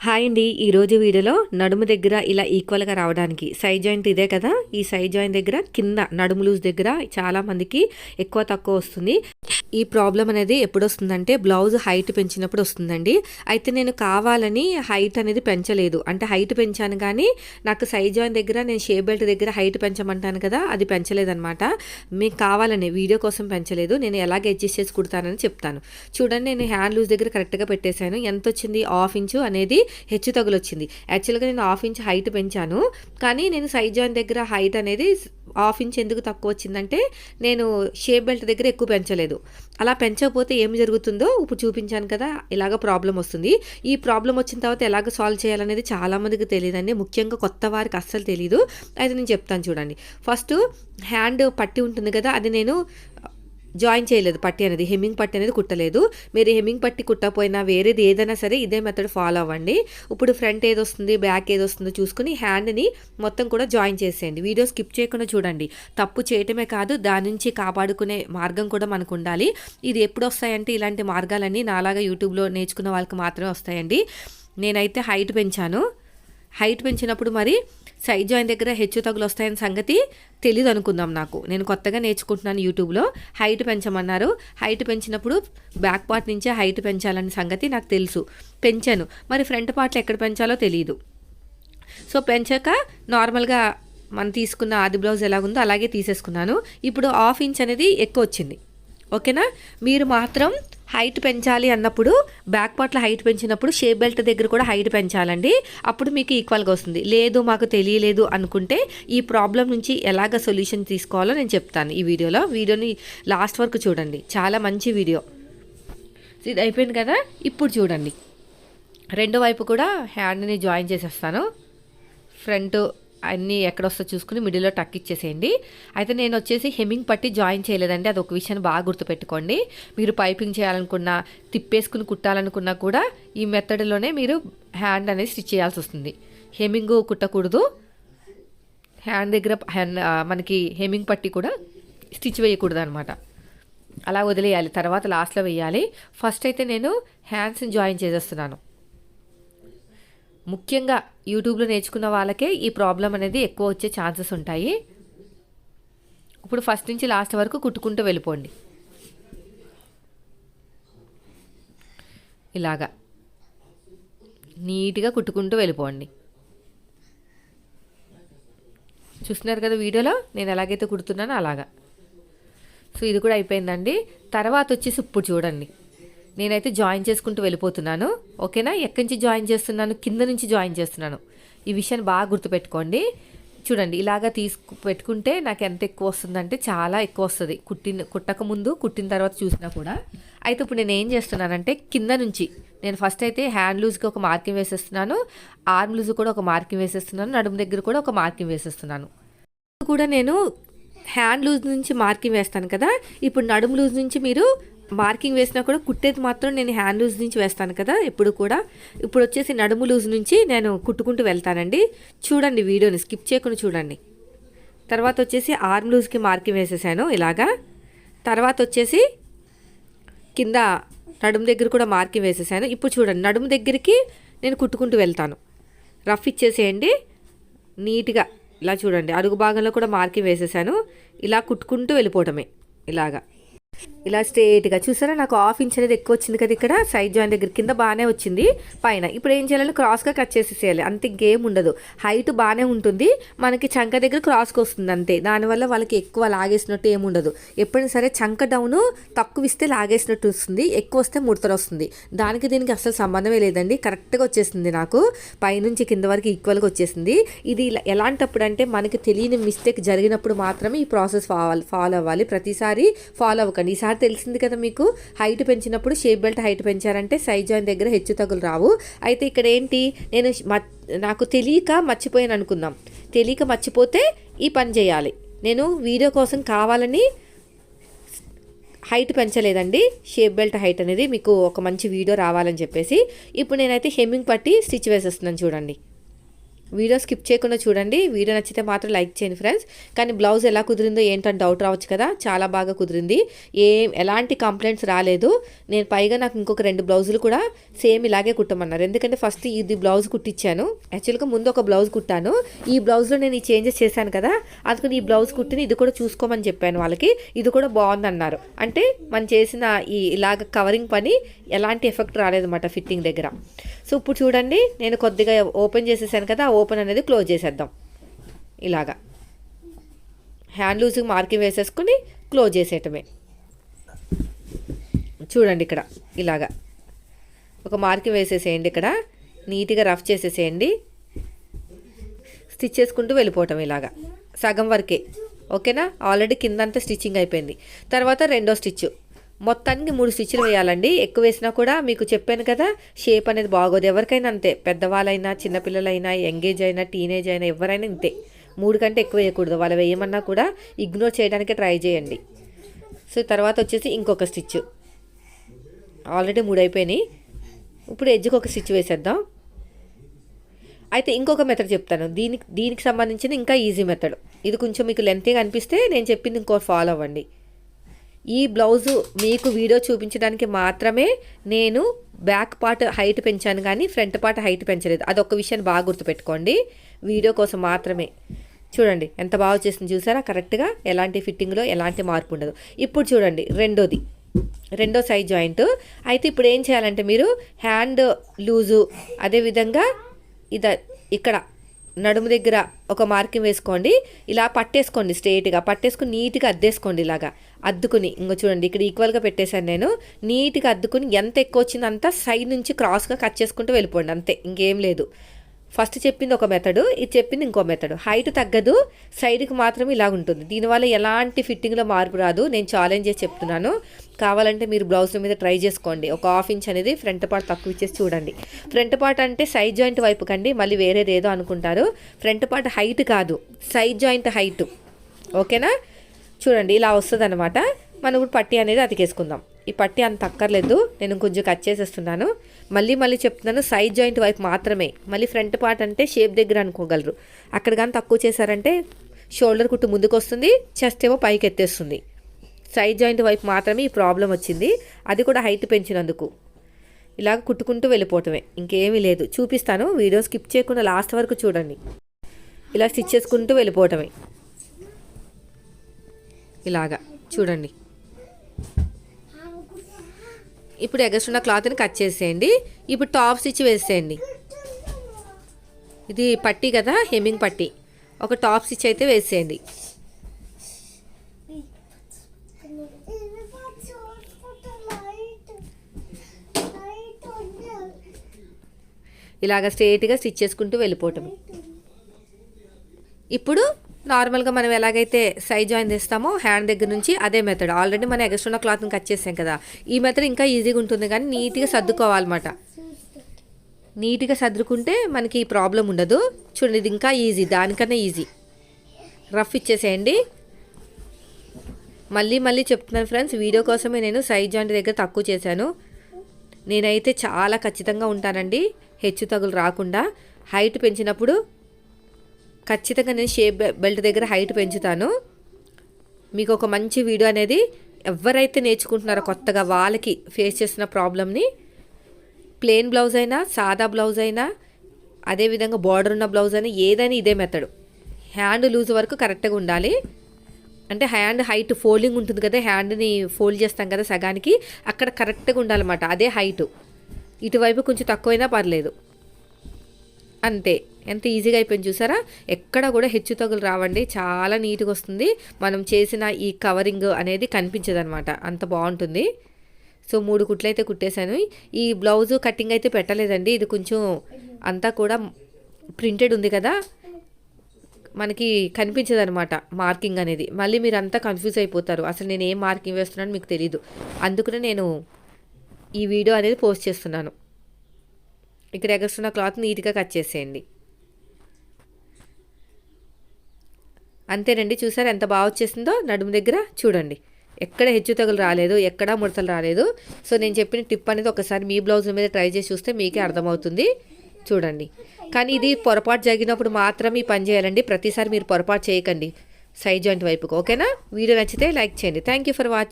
Hi అండి. ఈరోజు వీడియోలో నడుము దగ్గర ఇలా ఈక్వల్గా రావడానికి సైడ్ జాయింట్ ఇదే కదా, ఈ సైడ్ జాయింట్ దగ్గర కింద నడుము లూజ్ దగ్గర చాలా మందికి ఎక్కువ తక్కువ వస్తుంది. ఈ ప్రాబ్లం అనేది ఎప్పుడు వస్తుందంటే బ్లౌజ్ హైట్ పెంచినప్పుడు వస్తుందండి. అయితే నేను కావాలని హైట్ అనేది పెంచలేదు, అంటే హైట్ పెంచాను కానీ నాకు సైడ్ జాయింట్ దగ్గర నేను షేప్ బెల్ట్ దగ్గర హైట్ పెంచమంటాను కదా, అది పెంచలేదనమాట. మీకు కావాలని వీడియో కోసం పెంచలేదు, నేను ఎలాగ అడ్జస్ట్ చేసి కుడతానని చెప్తాను. చూడండి, నేను హ్యాండ్ లూజ్ దగ్గర కరెక్ట్గా పెట్టేశాను. ఎంత వచ్చింది? 1/2 ఇంచు అనేది హెచ్చు తగులు వచ్చింది. యాక్చువల్గా నేను 1/2 ఇంచ్ హైట్ పెంచాను, కానీ నేను సైడ్ జాయింట్ దగ్గర హైట్ అనేది 1/2 ఇంచ్ ఎందుకు తక్కువ వచ్చిందంటే నేను షేప్ బెల్ట్ దగ్గర ఎక్కువ పెంచలేదు. అలా పెంచకపోతే ఏం జరుగుతుందో ఇప్పుడు చూపించాను కదా, ఇలాగ ప్రాబ్లం వస్తుంది. ఈ ప్రాబ్లం వచ్చిన తర్వాత ఎలాగ సాల్వ్ చేయాలనేది చాలామందికి తెలియదండి, ముఖ్యంగా కొత్త వారికి అస్సలు తెలీదు. అయితే నేను చెప్తాను చూడండి. ఫస్ట్ హ్యాండ్ పట్టి ఉంటుంది కదా, అది నేను జాయిన్ చేయలేదు. పట్టి అనేది హెమ్మింగ్ పట్టి అనేది కుట్టలేదు. మీరు హెమ్మింగ్ పట్టి కుట్టకపోయినా వేరేది ఏదైనా సరే ఇదే మెథడ్ ఫాలో అవ్వండి. ఇప్పుడు ఫ్రంట్ ఏది వస్తుంది, బ్యాక్ ఏది వస్తుందో చూసుకుని హ్యాండ్ని మొత్తం కూడా జాయిన్ చేసేయండి. వీడియో స్కిప్ చేయకుండా చూడండి. తప్పు చేయటమే కాదు, దాని నుంచి కాపాడుకునే మార్గం కూడా మనకు ఉండాలి. ఇది ఎప్పుడు వస్తాయంటే ఇలాంటి మార్గాలన్నీ నాలాగా యూట్యూబ్లో నేర్చుకున్న వాళ్ళకి మాత్రమే వస్తాయండి. నేనైతే హైట్ పెంచాను. హైట్ పెంచినప్పుడు మరి సైడ్ జాయిన్ దగ్గర హెచ్చు తగులు వస్తాయని సంగతి తెలీదు అనుకుందాం. నేను కొత్తగా నేర్చుకుంటున్నాను యూట్యూబ్లో. హైట్ పెంచమన్నారు. హైట్ పెంచినప్పుడు బ్యాక్ పార్ట్ నుంచే హైట్ పెంచాలనే సంగతి నాకు తెలుసు, పెంచాను. మరి ఫ్రంట్ పార్ట్లో ఎక్కడ పెంచాలో తెలియదు. సో పెంచాక నార్మల్గా మనం తీసుకున్న ఆది బ్లౌజ్ ఎలాగుందో అలాగే తీసేసుకున్నాను. ఇప్పుడు 1/2 ఇంచ్ అనేది ఎక్కువ వచ్చింది. ఓకేనా? మీరు మాత్రం హైట్ పెంచాలి అన్నప్పుడు బ్యాక్ పార్ట్లో హైట్ పెంచినప్పుడు షేప్ బెల్ట్ దగ్గర కూడా హైట్ పెంచాలండి. అప్పుడు మీకు ఈక్వల్గా వస్తుంది. లేదు మాకు తెలియలేదు అనుకుంటే ఈ ప్రాబ్లం నుంచి ఎలాగ సొల్యూషన్ తీసుకోవాలో నేను చెప్తాను ఈ వీడియోని లాస్ట్ వరకు చూడండి. చాలా మంచి వీడియో. ఇది అయిపోయింది కదా, ఇప్పుడు చూడండి. రెండో వైపు కూడా హ్యాండ్ని జాయిన్ చేసేస్తాను. ఫ్రంట్ అన్నీ ఎక్కడొస్తో చూసుకుని మిడిల్లో టక్ ఇచ్చేసేయండి. అయితే నేను వచ్చేసి హెమ్మింగ్ పట్టి జాయిన్ చేయలేదండి, అది ఒక విషయాన్ని బాగా గుర్తుపెట్టుకోండి. మీరు పైపింగ్ చేయాలనుకున్నా, తిప్పేసుకుని కుట్టాలనుకున్నా కూడా ఈ మెథడ్లోనే మీరు హ్యాండ్ అనేది స్టిచ్ చేయాల్సి వస్తుంది. హెమ్మింగ్ కుట్టకూడదు. హ్యాండ్ దగ్గర మనకి హెమ్మింగ్ పట్టి కూడా స్టిచ్ వేయకూడదు అనమాట. అలా వదిలేయాలి, తర్వాత లాస్ట్లో వేయాలి. ఫస్ట్ అయితే నేను హ్యాండ్స్ని జాయిన్ చేసేస్తున్నాను. ముఖ్యంగా యూట్యూబ్లో నేర్చుకున్న వాళ్ళకే ఈ ప్రాబ్లం అనేది ఎక్కువ వచ్చే ఛాన్సెస్ ఉంటాయి. ఇప్పుడు ఫస్ట్ నుంచి లాస్ట్ వరకు కుట్టుకుంటూ వెళ్ళిపోండి. ఇలాగా నీట్గా కుట్టుకుంటూ వెళ్ళిపోండి. చూస్తున్నారు కదా వీడియోలో నేను ఎలాగైతే కుడుతున్నానో అలాగా. సో ఇది కూడా అయిపోయిందండి. తర్వాత వచ్చేసి ఇప్పుడు చూడండి, నేనైతే జాయిన్ చేసుకుంటూ వెళ్ళిపోతున్నాను. ఓకేనా? ఎక్కడి నుంచి జాయిన్ చేస్తున్నాను? కింద నుంచి జాయిన్ చేస్తున్నాను. ఈ విషయాన్ని బాగా గుర్తుపెట్టుకోండి. చూడండి, ఇలాగా పెట్టుకుంటే నాకు ఎంత ఎక్కువ వస్తుందంటే చాలా ఎక్కువ వస్తుంది, కుట్టక ముందు కుట్టిన తర్వాత చూసినా కూడా. అయితే ఇప్పుడు నేను ఏం చేస్తున్నానంటే కింద నుంచి నేను ఫస్ట్ అయితే హ్యాండ్ లూజ్కి ఒక మార్కింగ్ వేసేస్తున్నాను, ఆర్మ్ లూజ్ కూడా ఒక మార్కింగ్ వేసేస్తున్నాను, నడుము దగ్గర కూడా ఒక మార్కింగ్ వేసేస్తున్నాను. కూడా నేను హ్యాండ్ లూజ్ నుంచి మార్కింగ్ వేస్తాను కదా, ఇప్పుడు నడుము లూజ్ నుంచి మీరు మార్కింగ్ వేసినా కూడా కుట్టేది మాత్రం నేను హ్యాండ్ లూజ్ నుంచి వేస్తాను కదా ఎప్పుడు కూడా. ఇప్పుడు వచ్చేసి నడుము లూజ్ నుంచి నేను కుట్టుకుంటూ వెళ్తానండి. చూడండి, వీడియోని స్కిప్ చేయకుండా చూడండి. తర్వాత వచ్చేసి ఆర్మ్ లూజ్కి మార్కింగ్ వేసేసాను ఇలాగా. తర్వాత వచ్చేసి కింద నడుము దగ్గర కూడా మార్కింగ్ వేసేసాను. ఇప్పుడు చూడండి, నడుము దగ్గరికి నేను కుట్టుకుంటూ వెళ్తాను. రఫ్ ఇచ్చేసేయండి నీట్గా. ఇలా చూడండి, అడుగు భాగంలో కూడా మార్కింగ్ వేసేసాను. ఇలా కుట్టుకుంటూ వెళ్ళిపోవటమే ఇలాగా. ఇలా స్ట్రేట్గా చూసారా, నాకు 1/2 ఇంచ్ అనేది ఎక్కువ వచ్చింది కదా ఇక్కడ సైడ్ జాయిన్ దగ్గర. కింద బాగానే వచ్చింది, పైన ఇప్పుడు ఏం చేయాలంటే క్రాస్గా కట్ చేసేసేయాలి. అంతే, ఇంకేం ఉండదు. హైట్ బాగానే ఉంటుంది, మనకి చంక దగ్గర క్రాస్కి వస్తుంది అంతే. దానివల్ల వాళ్ళకి ఎక్కువ లాగేసినట్టు ఏముండదు. ఎప్పుడైనా సరే చంక డౌను తక్కువ ఇస్తే లాగేసినట్టు వస్తుంది, ఎక్కువ వస్తే ముడతలు వస్తుంది. దానికి దీనికి అసలు సంబంధమే లేదండి. కరెక్ట్గా వచ్చేసింది నాకు, పైనుంచి కింద వరకు ఈక్వల్గా వచ్చేసింది. ఇది ఎలాంటప్పుడు అంటే మనకి తెలియని మిస్టేక్ జరిగినప్పుడు మాత్రమే ఈ ప్రాసెస్ ఫాలో అవ్వాలి. ప్రతిసారి ఫాలో అవ్వకండి. ఈసారి తెలిసింది కదా మీకు, హైట్ పెంచినప్పుడు షేప్ బెల్ట్ హైట్ పెంచారంటే సైడ్ జాయిన్ దగ్గర హెచ్చు తగులు రావు. అయితే ఇక్కడ ఏంటి, నేను నాకు తెలియక మర్చిపోయాను అనుకుందాం. తెలియక మర్చిపోతే ఈ పని చేయాలి. నేను వీడియో కోసం కావాలని హైట్ పెంచలేదండి, షేప్ బెల్ట్ హైట్ అనేది మీకు ఒక మంచి వీడియో రావాలని చెప్పేసి. ఇప్పుడు నేనైతే హెమ్మింగ్ పట్టి స్టిచ్ వేసేస్తున్నాను చూడండి. వీడియో స్కిప్ చేయకుండా చూడండి. వీడియో నచ్చితే మాత్రం లైక్ చేయండి ఫ్రెండ్స్. కానీ బ్లౌజ్ ఎలా కుదిరిందో ఏంటని డౌట్ రావచ్చు కదా, చాలా బాగా కుదిరింది. ఎలాంటి కంప్లైంట్స్ రాలేదు. నేను పైగా నాకు ఇంకొక 2 బ్లౌజులు కూడా సేమ్ ఇలాగే కుట్టమన్నారు. ఎందుకంటే ఫస్ట్ ఇది బ్లౌజ్ కుట్టించాను. యాక్చువల్గా ముందు ఒక బ్లౌజ్ కుట్టాను. ఈ బ్లౌజ్లో నేను ఈ చేంజెస్ చేశాను కదా, అందుకని ఈ బ్లౌజ్ కుట్టిని ఇది కూడా చూసుకోమని చెప్పాను వాళ్ళకి. ఇది కూడా బాగుందన్నారు. అంటే మనం చేసిన ఈ ఇలాగ కవరింగ్ పని ఎలాంటి ఎఫెక్ట్ రాలేదన్నమాట ఫిట్టింగ్ దగ్గర. సో ఇప్పుడు చూడండి, నేను కొద్దిగా ఓపెన్ చేసేసాను కదా, ఓపెన్ అనేది క్లోజ్ చేసేద్దాం. ఇలాగా హ్యాండ్ లూజ్కి మార్కింగ్ వేసేసుకుని క్లోజ్ చేసేయటమే. చూడండి ఇక్కడ ఇలాగా ఒక మార్కింగ్ వేసేసేయండి. ఇక్కడ నీట్గా రఫ్ చేసేసేయండి. స్టిచ్ చేసుకుంటూ వెళ్ళిపోవటం ఇలాగా సగం వరకే. ఓకేనా, ఆల్రెడీ కిందంతా స్టిచ్చింగ్ అయిపోయింది. తర్వాత రెండో స్టిచ్ మొత్తానికి 3 స్టిచ్లు వేయాలండి. ఎక్కువ వేసినా కూడా మీకు చెప్పాను కదా, షేప్ అనేది బాగోదు. ఎవరికైనా అంతే, పెద్దవాళ్ళైనా చిన్నపిల్లలైనా ఎంగేజ్ అయినా టీనేజ్ అయినా ఎవరైనా ఇంతే. 3 కంటే ఎక్కువ వేయకూడదు. వాళ్ళు వేయమన్నా కూడా ఇగ్నోర్ చేయడానికి ట్రై చేయండి. సో తర్వాత వచ్చేసి ఇంకొక స్టిచ్. ఆల్రెడీ 3 అయిపోయినాయి. ఇప్పుడు ఎడ్జ్కి ఒక స్టిచ్ వేసేద్దాం. అయితే ఇంకొక మెథడ్ చెప్తాను. దీనికి సంబంధించిన ఇంకా ఈజీ మెథడ్. ఇది కొంచెం మీకు లెంతీగా అనిపిస్తే నేను చెప్పింది ఇంకోటి ఫాలో అవ్వండి. ఈ బ్లౌజు మీకు వీడియో చూపించడానికి మాత్రమే నేను బ్యాక్ పార్ట్ హైట్ పెంచాను, కానీ ఫ్రంట్ పార్ట్ హైట్ పెంచలేదు. అదొక విషయాన్ని బాగా గుర్తుపెట్టుకోండి. వీడియో కోసం మాత్రమే. చూడండి ఎంత బాగా వచ్చేసింది చూసారా, కరెక్ట్గా ఎలాంటి ఫిట్టింగ్లో ఎలాంటి మార్పు ఉండదు. ఇప్పుడు చూడండి రెండో సైడ్ జాయింట్. అయితే ఇప్పుడు ఏం చేయాలంటే మీరు హ్యాండ్ లూజు, అదేవిధంగా ఇక్కడ నడుము దగ్గర ఒక మార్కింగ్ వేసుకోండి. ఇలా పట్టేసుకోండి, స్ట్రైట్గా పట్టేసుకుని నీట్గా అద్దేసుకోండి. ఇలాగా అద్దుకుని ఇంకో చూడండి ఇక్కడ ఈక్వల్గా పెట్టేశాను నేను. నీట్గా అద్దుకుని ఎంత ఎక్కువ వచ్చిందో అంతా సైడ్ నుంచి క్రాస్గా కట్ చేసుకుంటూ వెళ్ళిపోండి. అంతే, ఇంకేం లేదు. ఫస్ట్ చెప్పింది ఒక మెథడు, ఇది చెప్పింది ఇంకో మెథడు. హైట్ తగ్గదు, సైడ్కి మాత్రం ఇలా ఉంటుంది. దీనివల్ల ఎలాంటి ఫిట్టింగ్లో మార్పు రాదు. నేను ఛాలెంజ్ చేసి చెప్తున్నాను. కావాలంటే మీరు బ్లౌజ్ మీద ట్రై చేసుకోండి. ఒక 1/2 ఇంచ్ అనేది ఫ్రంట్ పార్ట్ తక్కువ ఇచ్చేసి చూడండి. ఫ్రంట్ పార్ట్ అంటే సైడ్ జాయింట్ వైపు కండి, మళ్ళీ వేరేది ఏదో అనుకుంటారు. ఫ్రంట్ పార్ట్ హైట్ కాదు, సైడ్ జాయింట్ హైట్. ఓకేనా, చూడండి ఇలా వస్తుంది అనమాట. మనం ఇప్పుడు పట్టీ అనేది అతికేసుకుందాం. ఈ పట్టీ అంత అక్కర్లేదు, నేను కొంచెం కట్ చేసేస్తున్నాను. మళ్ళీ చెప్తున్నాను, సైడ్ జాయింట్ వైపు మాత్రమే. మళ్ళీ ఫ్రంట్ పార్ట్ అంటే షేప్ దగ్గర అనుకోగలరు. అక్కడ కానీ తక్కువ చేశారంటే షోల్డర్ కుట్టు ముందుకు వస్తుంది, చెస్ట్ ఏమో పైకి ఎత్తేస్తుంది. సైడ్ జాయింట్ వైపు మాత్రమే ఈ ప్రాబ్లం వచ్చింది, అది కూడా హైట్ పెంచినందుకు. ఇలాగ కుట్టుకుంటూ వెళ్ళిపోవటమే, ఇంకేమీ లేదు. చూపిస్తాను, వీడియో స్కిప్ చేయకుండా లాస్ట్ వరకు చూడండి. ఇలా స్టిచ్ చేసుకుంటూ వెళ్ళిపోవటమే. ఇలాగా చూడండి. ఇప్పుడు ఎగస్ట్రున్న క్లాత్ని కట్ చేసేయండి. ఇప్పుడు టాప్ స్టిచ్ వేసేయండి. ఇది పట్టీ కదా, హెమ్మింగ్ పట్టీ. ఒక టాప్ స్టిచ్ అయితే వేసేయండి. ఇలాగ స్ట్రైట్గా స్టిచ్ చేసుకుంటూ వెళ్ళిపోవటం. ఇప్పుడు నార్మల్గా మనం ఎలాగైతే సైడ్ జాయిన్ చేస్తామో హ్యాండ్ దగ్గర నుంచి అదే మెథడ్. ఆల్రెడీ మనం ఎగస్ట్రున్న క్లాత్ని కట్ చేసాం కదా, ఈ మెథడ్ ఇంకా ఈజీగా ఉంటుంది. కానీ నీట్గా సర్దుకోవాలన్నమాట. నీట్గా సర్దుకుంటే మనకి ఈ ప్రాబ్లం ఉండదు. చూడండి, ఇది ఇంకా ఈజీ, దానికన్నా ఈజీ. రఫ్ ఇచ్చేసేయండి. మళ్ళీ చెప్తున్నాను ఫ్రెండ్స్, వీడియో కోసమే నేను సైడ్ జాయింట్ దగ్గర తక్కువ చేశాను. నేనైతే చాలా ఖచ్చితంగా ఉంటానండి, హెచ్చు తగులు రాకుండా. హైట్ పెంచినప్పుడు ఖచ్చితంగా నేను షేప్ బెల్ట్ దగ్గర హైట్ పెంచుతాను. మీకు ఒక మంచి వీడియో అనేది ఎవరైతే నేర్చుకుంటున్నారో కొత్తగా వాళ్ళకి ఫేస్ చేసిన ప్రాబ్లమ్ని, ప్లెయిన్ బ్లౌజ్ అయినా సాదా బ్లౌజ్ అయినా అదేవిధంగా బార్డర్ ఉన్న బ్లౌజ్ అయినా ఏదైనా ఇదే మెథడ్. హ్యాండ్ లూజ్ వరకు కరెక్ట్గా ఉండాలి. అంటే హ్యాండ్ హైట్ ఫోల్డింగ్ ఉంటుంది కదా, హ్యాండ్ని ఫోల్డ్ చేస్తాం కదా సగానికి, అక్కడ కరెక్ట్గా ఉండాలన్నమాట. అదే హైటు. ఇటువైపు కొంచెం తక్కువైనా పర్లేదు. అంతే, ఎంత ఈజీగా అయిపోయింది చూసారా. ఎక్కడ కూడా హెచ్చు తగులు రావండి, చాలా నీట్గా వస్తుంది. మనం చేసిన ఈ కవరింగ్ అనేది కనిపించదు అనమాట, అంత బాగుంటుంది. సో 3 కుట్లు అయితే కుట్టేశాను. ఈ బ్లౌజు కటింగ్ అయితే పెట్టలేదండి, ఇది కొంచెం అంతా కూడా ప్రింటెడ్ ఉంది కదా, మనకి కనిపించదు అనమాట మార్కింగ్ అనేది. మళ్ళీ మీరు అంతా కన్ఫ్యూజ్ అయిపోతారు, అసలు నేను ఏం మార్కింగ్ వేస్తున్నాను మీకు తెలీదు. అందుకనే నేను ఈ వీడియో అనేది పోస్ట్ చేస్తున్నాను. ఇక్కడ ఎగస్ట్రున్న క్లాత్ నీట్గా కట్ చేసేయండి. అంతేనండి, చూసారు ఎంత బాగా వచ్చేసిందో. నడుము దగ్గర చూడండి, ఎక్కడ హెచ్చు తగులు రాలేదు, ఎక్కడ ముడతలు రాలేదు. సో నేను చెప్పిన టిప్ అనేది ఒకసారి మీ బ్లౌజ్ మీద ట్రై చేసి చూస్తే మీకే అర్థమవుతుంది. చూడండి, కానీ ఇది పొరపాటు జరిగినప్పుడు మాత్రం ఈ పని చేయాలండి. ప్రతిసారి మీరు పొరపాటు చేయకండి సైడ్ జాయింట్ వైపుకు. ఓకేనా? వీడియో నచ్చితే లైక్ చేయండి. Thank you for watching.